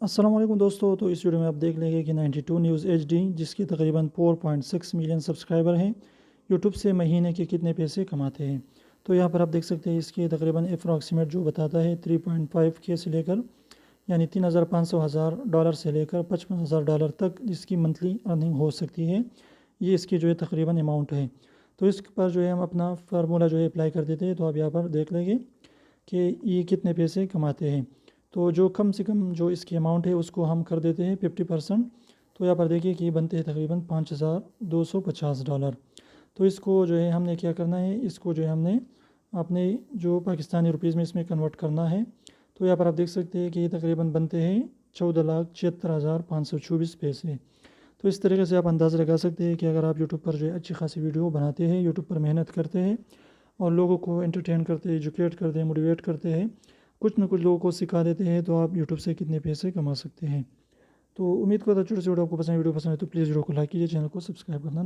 السلام علیکم دوستو، تو اس ویڈیو میں آپ دیکھ لیں گے کہ 92 نیوز ایچ ڈی جس کی تقریباً 4.6 ملین سبسکرائبر ہیں، یوٹیوب سے مہینے کے کتنے پیسے کماتے ہیں۔ تو یہاں پر آپ دیکھ سکتے ہیں اس کی تقریباً اپروکسیمیٹ جو بتاتا ہے 3.5 کے سے لے کر یعنی $3,500 سے لے کر $55,000 تک اس کی منتھلی ارننگ ہو سکتی ہے۔ یہ اس کی جو ہے تقریباً اماؤنٹ ہے۔ تو اس پر جو ہے ہم اپنا فارمولا جو ہے اپلائی کر دیتے ہیں، تو آپ یہاں پر دیکھ لیں گے کہ یہ کتنے پیسے کماتے ہیں۔ تو جو کم سے کم جو اس کی اماؤنٹ ہے اس کو ہم کر دیتے ہیں 50%۔ تو یہاں پر دیکھیے کہ یہ بنتے ہیں تقریباً $5,250۔ تو اس کو جو ہے ہم نے کیا کرنا ہے، اس کو جو ہے ہم نے اپنے جو پاکستانی روپیز میں اس میں کنورٹ کرنا ہے۔ تو یہاں پر آپ دیکھ سکتے ہیں کہ یہ تقریباً بنتے ہیں 14,76,524 پیسے۔ تو اس طریقے سے آپ اندازہ لگا سکتے ہیں کہ اگر آپ یوٹیوب پر جو ہے اچھی خاصی ویڈیو بناتے ہیں، یوٹیوب پر محنت کرتے ہیں اور لوگوں کو انٹرٹین کرتے ہیں، ایجوکیٹ کرتے ہیں، موٹیویٹ کرتے ہیں، کچھ نہ کچھ لوگوں کو سکھا دیتے ہیں، تو آپ یوٹیوب سے کتنے پیسے کما سکتے ہیں۔ تو امید کرتا ہوں چھوٹی سی ویڈیو آپ کو پسند ہے تو پلیز ویڈیو کو لائک کیجیے، چینل کو سبسکرائب کرنا